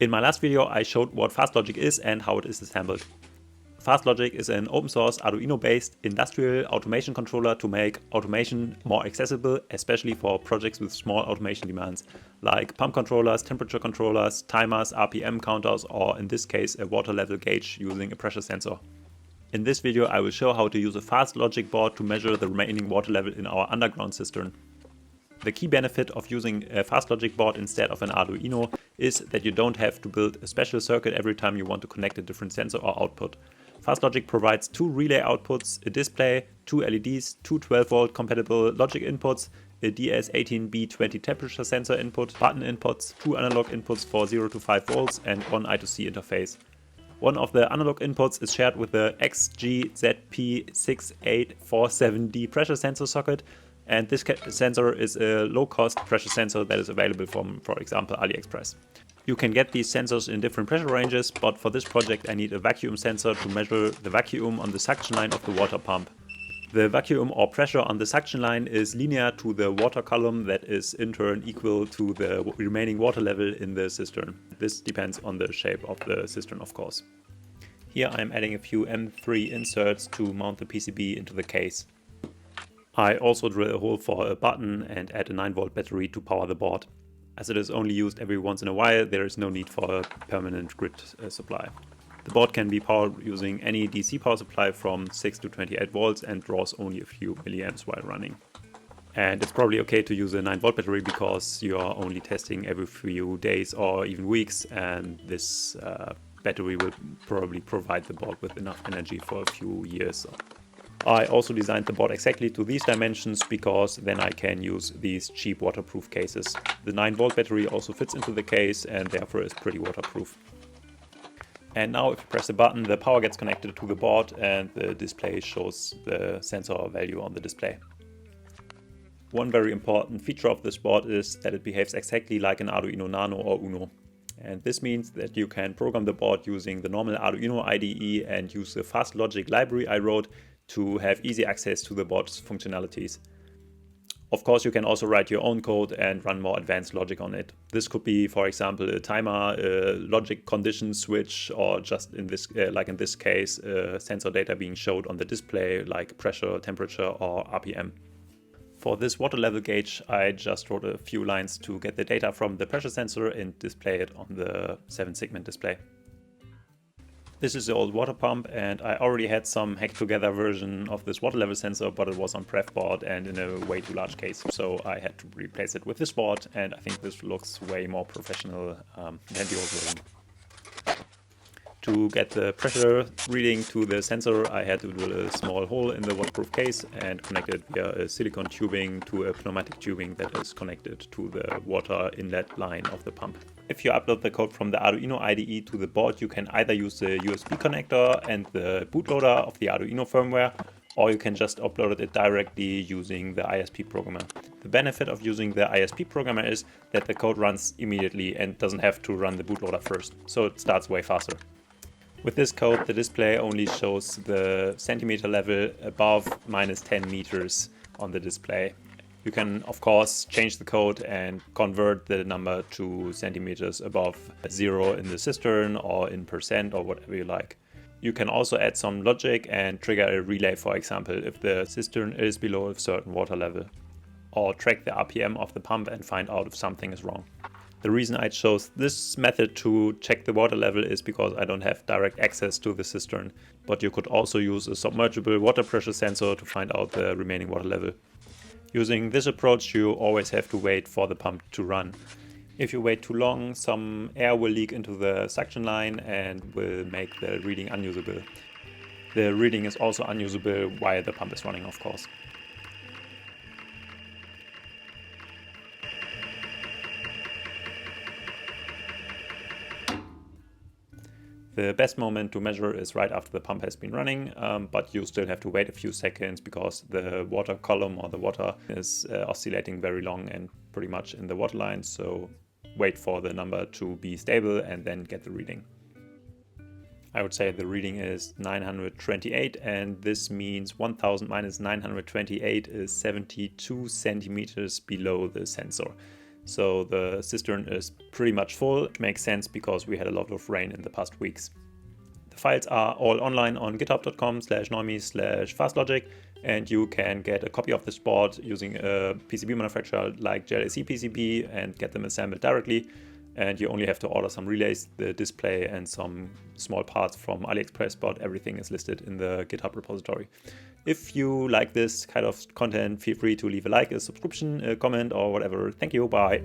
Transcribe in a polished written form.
In my last video, I showed what fastLOGIC is and how it is assembled. fastLOGIC is an open source Arduino-based industrial automation controller to make automation more accessible, especially for projects with small automation demands, like pump controllers, temperature controllers, timers, RPM counters, or in this case, a water level gauge using a pressure sensor. In this video, I will show how to use a fastLOGIC board to measure the remaining water level in our underground cistern. The key benefit of using a fastLOGIC board instead of an Arduino is that you don't have to build a special circuit every time you want to connect a different sensor or output. fastLOGIC provides two relay outputs, a display, two LEDs, two 12-volt compatible logic inputs, a DS18B20 temperature sensor input, button inputs, two analog inputs for 0 to 5 volts, and one I2C interface. One of the analog inputs is shared with the XGZP6847D pressure sensor socket, and this sensor is a low-cost pressure sensor that is available from, for example, AliExpress. You can get these sensors in different pressure ranges, but for this project I need a vacuum sensor to measure the vacuum on the suction line of the water pump. The vacuum or pressure on the suction line is linear to the water column that is in turn equal to the remaining water level in the cistern. This depends on the shape of the cistern, of course. Here I'm adding a few M3 inserts to mount the PCB into the case. I also drill a hole for a button and add a 9-volt battery to power the board. As it is only used every once in a while, there is no need for a permanent grid supply. The board can be powered using any DC power supply from 6 to 28 volts and draws only a few milliamps while running. And it's probably okay to use a 9-volt battery because you are only testing every few days or even weeks, and this battery will probably provide the board with enough energy for a few years. I also designed the board exactly to these dimensions because then I can use these cheap waterproof cases. The 9-volt battery also fits into the case and therefore is pretty waterproof. And now if you press a button, the power gets connected to the board and the display shows the sensor value on the display. One very important feature of this board is that it behaves exactly like an Arduino Nano or Uno. And this means that you can program the board using the normal Arduino IDE and use the fastLOGIC library I wrote to have easy access to the board's functionalities. Of course, you can also write your own code and run more advanced logic on it. This could be, for example, a timer, a logic condition switch, or just in this, like in this case, sensor data being showed on the display, like pressure, temperature, or RPM. For this water level gauge, I just wrote a few lines to get the data from the pressure sensor and display it on the 7-segment display. This is the old water pump, and I already had some hacked together version of this water level sensor, but it was on pref board and in a way too large case, so I had to replace it with this board, and I think this looks way more professional than the old version. To get the pressure reading to the sensor, I had to drill a small hole in the waterproof case and connect it via a silicone tubing to a pneumatic tubing that is connected to the water inlet line of the pump. If you upload the code from the Arduino IDE to the board, you can either use the USB connector and the bootloader of the Arduino firmware, or you can just upload it directly using the ISP programmer. The benefit of using the ISP programmer is that the code runs immediately and doesn't have to run the bootloader first, so it starts way faster. With this code, the display only shows the centimeter level above -10 meters on the display. You can, of course, change the code and convert the number to centimeters above 0 in the cistern or in percent or whatever you like. You can also add some logic and trigger a relay, for example, if the cistern is below a certain water level, or track the RPM of the pump and find out if something is wrong. The reason I chose this method to check the water level is because I don't have direct access to the cistern, but you could also use a submergible water pressure sensor to find out the remaining water level. Using this approach, you always have to wait for the pump to run. If you wait too long, some air will leak into the suction line and will make the reading unusable. The reading is also unusable while the pump is running, of course. The best moment to measure is right after the pump has been running, but you still have to wait a few seconds because the water column or the water is oscillating very long and pretty much in the water line, so wait for the number to be stable and then get the reading. I would say the reading is 928, and this means 1000 minus 928 is 72 centimeters below the sensor. So the cistern is pretty much full, which makes sense because we had a lot of rain in the past weeks. The files are all online on github.com/normie/fastLOGIC, and you can get a copy of this board using a PCB manufacturer like JLC PCB and get them assembled directly. And you only have to order some relays, the display, and some small parts from AliExpress, but everything is listed in the GitHub repository. If you like this kind of content, feel free to leave a like, a subscription, a comment, or whatever. Thank you, bye.